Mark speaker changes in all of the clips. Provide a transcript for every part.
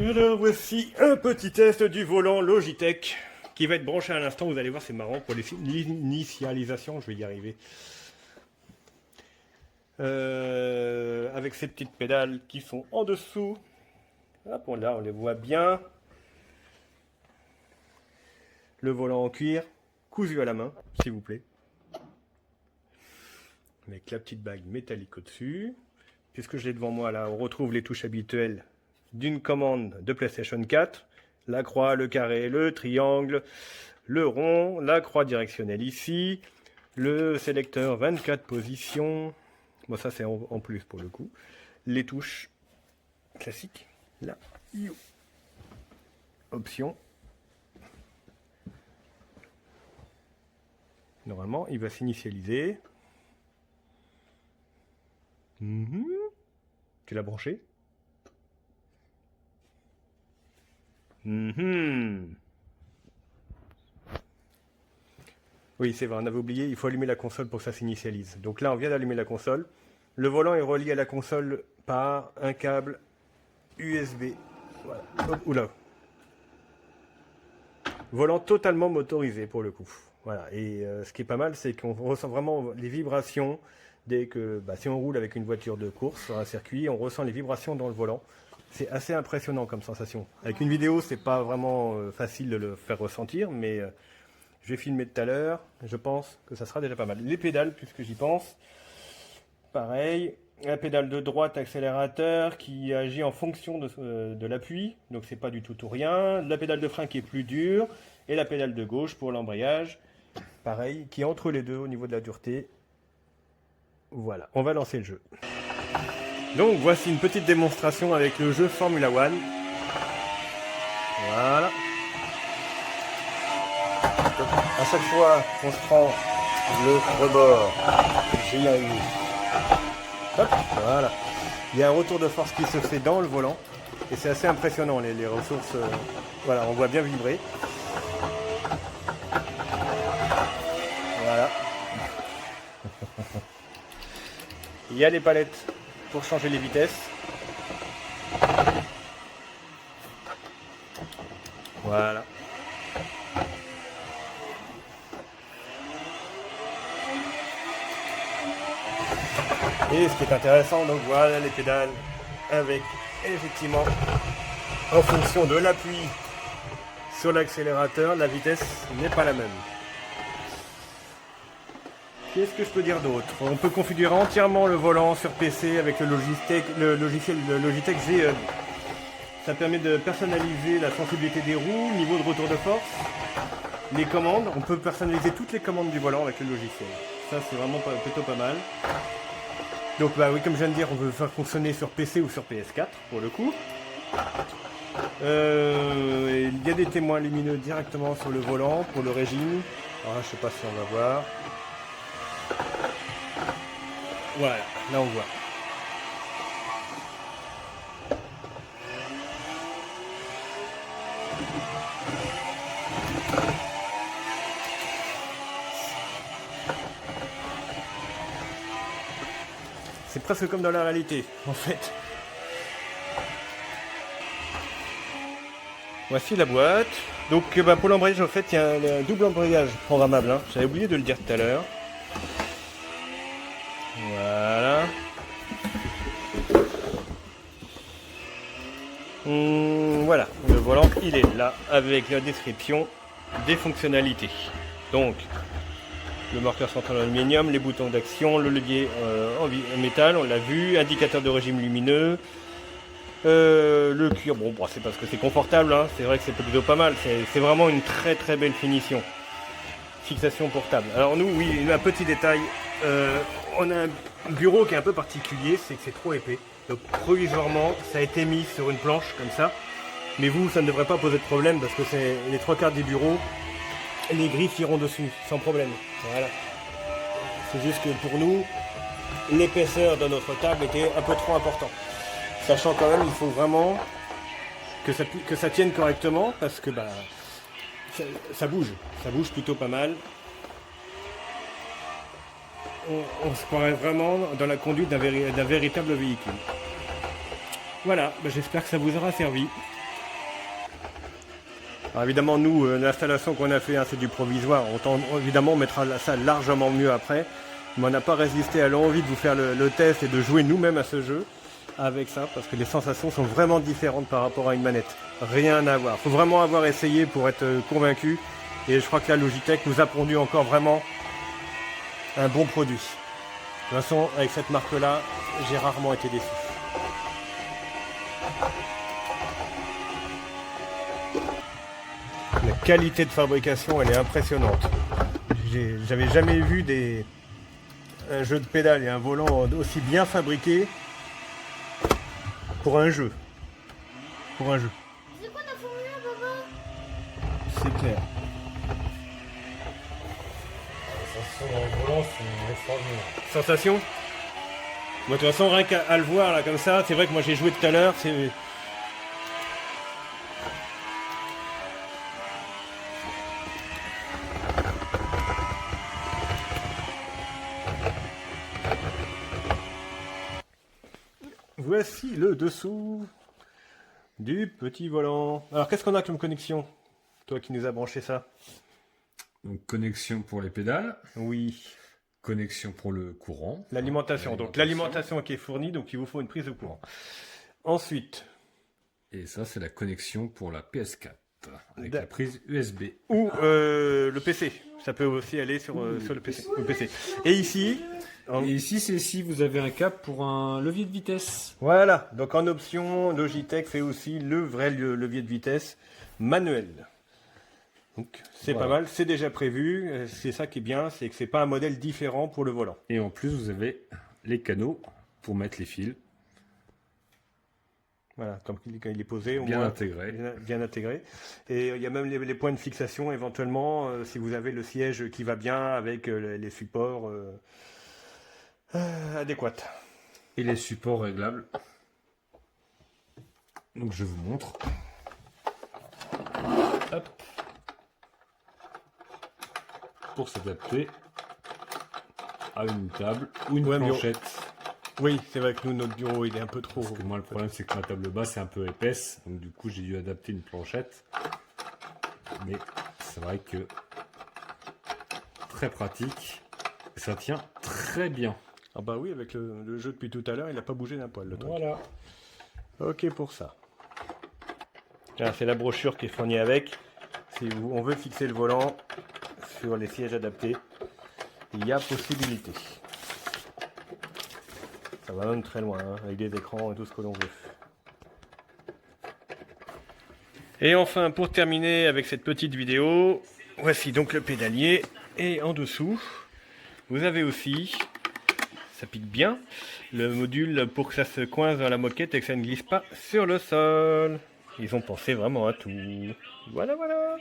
Speaker 1: Alors voici un petit test du volant Logitech qui va être branché à l'instant. Vous allez voir, c'est marrant pour l'initialisation, je vais y arriver. Avec ces petites pédales qui sont en dessous. Hop, là on les voit bien. Le volant en cuir, cousu à la main, s'il vous plaît. Avec la petite bague métallique au-dessus. Puisque je l'ai devant moi là, on retrouve les touches habituelles d'une commande de PlayStation 4. La croix, le carré, le triangle, le rond, la croix directionnelle ici, le sélecteur 24 positions. Bon, ça c'est en plus pour le coup. Les touches classiques. Là, option. Normalement, il va s'initialiser. Tu l'as branché? Oui, c'est vrai, on avait oublié, il faut allumer la console pour que ça s'initialise. Donc là, on vient d'allumer la console. Le volant est relié à la console par un câble USB. Voilà. Hop, oula. Volant totalement motorisé pour le coup. Voilà. Et ce qui est pas mal, c'est qu'on ressent vraiment les vibrations dès que, si on roule avec une voiture de course sur un circuit, on ressent les vibrations dans le volant. C'est assez impressionnant comme sensation. Avec une vidéo, c'est pas vraiment facile de le faire ressentir, mais je vais filmer tout à l'heure. Je pense que ça sera déjà pas mal. Les pédales, puisque j'y pense, pareil. La pédale de droite accélérateur qui agit en fonction de l'appui, donc c'est pas du tout rien. La pédale de frein qui est plus dure et la pédale de gauche pour l'embrayage, pareil, qui est entre les deux au niveau de la dureté. Voilà, on va lancer le jeu. Donc voici une petite démonstration avec le jeu Formula One. Voilà. Donc, à chaque fois qu'on se prend le rebord, j'ai eu. Hop, voilà. Il y a un retour de force qui se fait dans le volant et c'est assez impressionnant les ressources. Voilà, on voit bien vibrer. Voilà. Il y a des palettes pour changer les vitesses. Voilà. Et ce qui est intéressant, donc voilà les pédales avec effectivement en fonction de l'appui sur l'accélérateur, la vitesse n'est pas la même. Qu'est-ce que je peux dire d'autre? On peut configurer entièrement le volant sur PC avec le logiciel Logitech G. Ça permet de personnaliser la sensibilité des roues, niveau de retour de force, les commandes. On peut personnaliser toutes les commandes du volant avec le logiciel. Ça c'est vraiment plutôt pas mal. Donc oui, comme je viens de dire, on peut le faire fonctionner sur PC ou sur PS4 pour le coup. Il y a des témoins lumineux directement sur le volant pour le régime. Alors là, je sais pas si on va voir. Voilà, là on voit. C'est presque comme dans la réalité, en fait. Voici la boîte. Donc pour l'embrayage, en fait, il y a un double embrayage programmable. Hein. J'avais oublié de le dire tout à l'heure. Voilà. Voilà, le volant, il est là, avec la description des fonctionnalités. Donc, le marqueur central en aluminium, les boutons d'action, le levier en métal, on l'a vu, indicateur de régime lumineux, le cuir, bon, c'est parce que c'est confortable, hein, c'est vrai que c'est plutôt pas mal, c'est vraiment une très très belle finition. Fixation portable. Alors nous, oui, un petit détail, on a un bureau qui est un peu particulier, c'est que c'est trop épais. Donc provisoirement, ça a été mis sur une planche comme ça, mais vous, ça ne devrait pas poser de problème parce que c'est les 3/4 des bureaux. Les griffes iront dessus, sans problème. Voilà. C'est juste que pour nous, l'épaisseur de notre table était un peu trop important. Sachant quand même, il faut vraiment que ça tienne correctement parce que ça bouge. Ça bouge plutôt pas mal. On se croirait vraiment dans la conduite d'un véritable véhicule. Voilà, j'espère que ça vous aura servi. Alors évidemment, nous, l'installation qu'on a fait, hein, c'est du provisoire. Évidemment, on mettra ça largement mieux après. Mais on n'a pas résisté à l'envie de vous faire le test et de jouer nous-mêmes à ce jeu avec ça, parce que les sensations sont vraiment différentes par rapport à une manette. Rien à voir. Il faut vraiment avoir essayé pour être convaincu. Et je crois que la Logitech nous a pondu encore vraiment un bon produit. De toute façon, avec cette marque-là, j'ai rarement été déçu. La qualité de fabrication, elle est impressionnante. J'avais jamais vu un jeu de pédale et un volant aussi bien fabriqué pour un jeu. Pour un jeu.
Speaker 2: C'est quoi ta formule, papa?
Speaker 1: C'est clair.
Speaker 3: Les sensations dans le volant sont extraordinaires.
Speaker 1: Sensation? Moi, de toute façon, rien qu'à le voir là comme ça, c'est vrai que moi j'ai joué tout à l'heure, c'est. Voici le dessous du petit volant. Alors, qu'est-ce qu'on a comme connexion? Toi qui nous as branché ça.
Speaker 3: Donc connexion pour les pédales,
Speaker 1: Oui.
Speaker 3: connexion pour le courant.
Speaker 1: L'alimentation. Donc, l'alimentation qui est fournie, donc il vous faut une prise de courant. Ensuite.
Speaker 3: Et ça, c'est la connexion pour la PS4 avec la prise USB.
Speaker 1: Ou le PC. Ça peut aussi aller sur le PC. Et ici.
Speaker 3: Et ici, c'est si vous avez un câble pour un levier de vitesse.
Speaker 1: Voilà. Donc en option, Logitech fait aussi le vrai levier de vitesse manuel. Donc c'est
Speaker 3: Voilà.
Speaker 1: pas mal. C'est déjà prévu. C'est ça qui est bien, c'est que c'est pas un modèle différent pour le volant.
Speaker 3: Et en plus, vous avez les canaux pour mettre les fils.
Speaker 1: Voilà, comme il est posé, au
Speaker 3: Bien
Speaker 1: moins,
Speaker 3: intégré.
Speaker 1: bien intégré. Et il y a même les points de fixation éventuellement, si vous avez le siège qui va bien avec les supports adéquats.
Speaker 3: Et les supports réglables. Donc je vous montre. Hop. Pour s'adapter à une table ou une
Speaker 1: Ouais, mais
Speaker 3: planchette.
Speaker 1: Oui, c'est vrai que nous, notre bureau, il est un peu trop...
Speaker 3: Parce que moi, le problème, c'est que ma table basse est un peu épaisse. Donc, du coup, j'ai dû adapter une planchette. Mais c'est vrai que très pratique. Ça tient très bien.
Speaker 1: Ah bah oui, avec le jeu depuis tout à l'heure, il n'a pas bougé d'un poil, le truc.
Speaker 3: Voilà.
Speaker 1: Ok pour ça. Ah, c'est la brochure qui est fournie avec. Si on veut fixer le volant sur les sièges adaptés, il y a possibilité. Ça va même très loin, hein, avec des écrans et tout ce que l'on veut. Et enfin, pour terminer avec cette petite vidéo, voici donc le pédalier. Et en dessous, vous avez aussi, ça pique bien, le module pour que ça se coince dans la moquette et que ça ne glisse pas sur le sol. Ils ont pensé vraiment à tout. Voilà, voilà.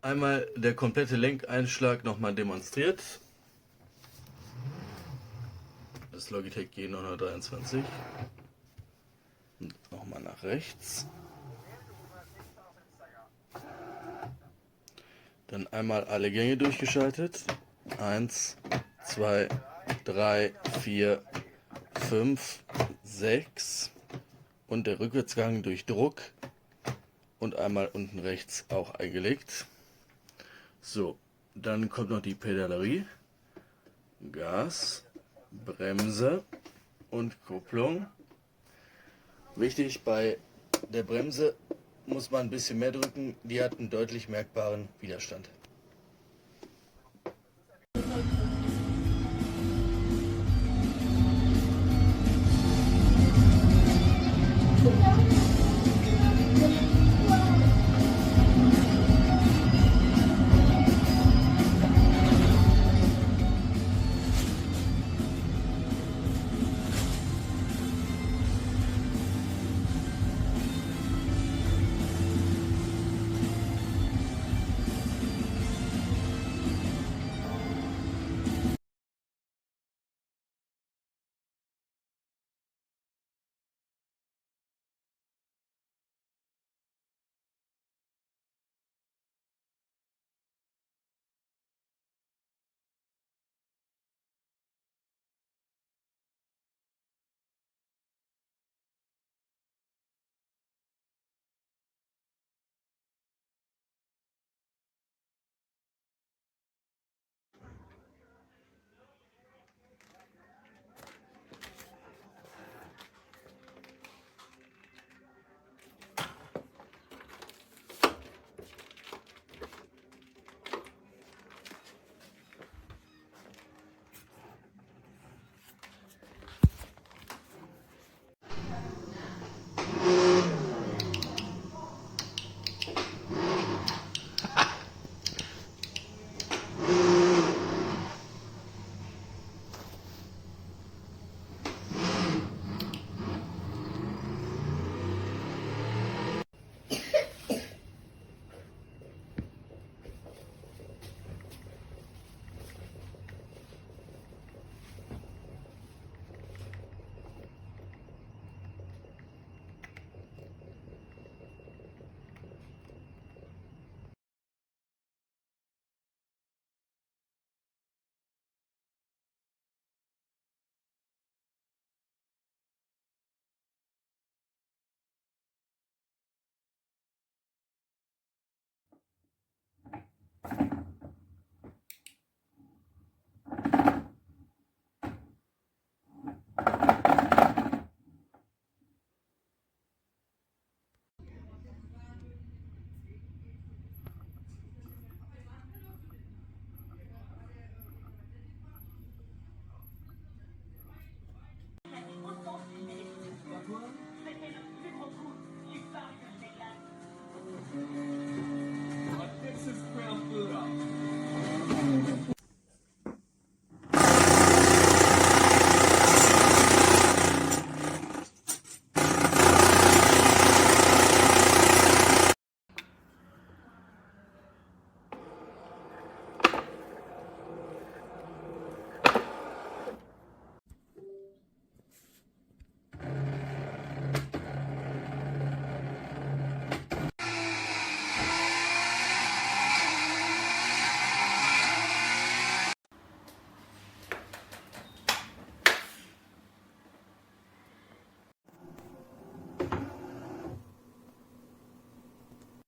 Speaker 4: Einmal der komplette Lenkeinschlag nochmal demonstriert. Das Logitech G923. Und nochmal nach rechts. Dann einmal alle Gänge durchgeschaltet. 1, 2, 3, 4, 5, 6. Und der Rückwärtsgang durch Druck. Und einmal unten rechts auch eingelegt. So, dann kommt noch die Pedalerie. Gas, Bremse und Kupplung. Wichtig, bei der Bremse muss man ein bisschen mehr drücken. Die hat einen deutlich merkbaren Widerstand.
Speaker 2: Ja.